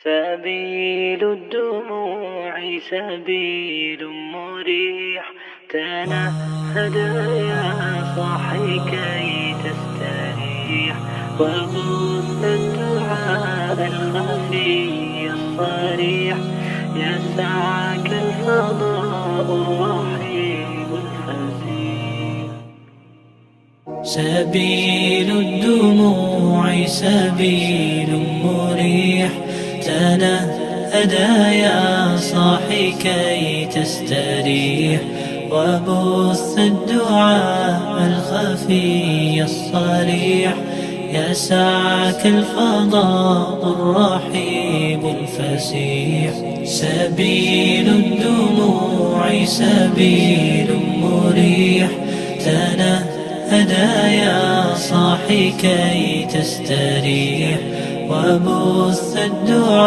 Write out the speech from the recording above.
سبيل الدموع سبيل مريح، تنهد يا صاحي كي تستريح، وبث الدعاء الخفي الصريح، يسعك الفضاء الرحيم الفسيح. سبيل الدموع سبيل مريح، تنهد يا صاحي كي تستريح، وبث الدعاء الخفي الصريح، يسعك الفضاء الرحيب الفسيح. سبيل الدموع سبيل مريح، تنهد يا صاحي كي تستريح، وبث الدعاء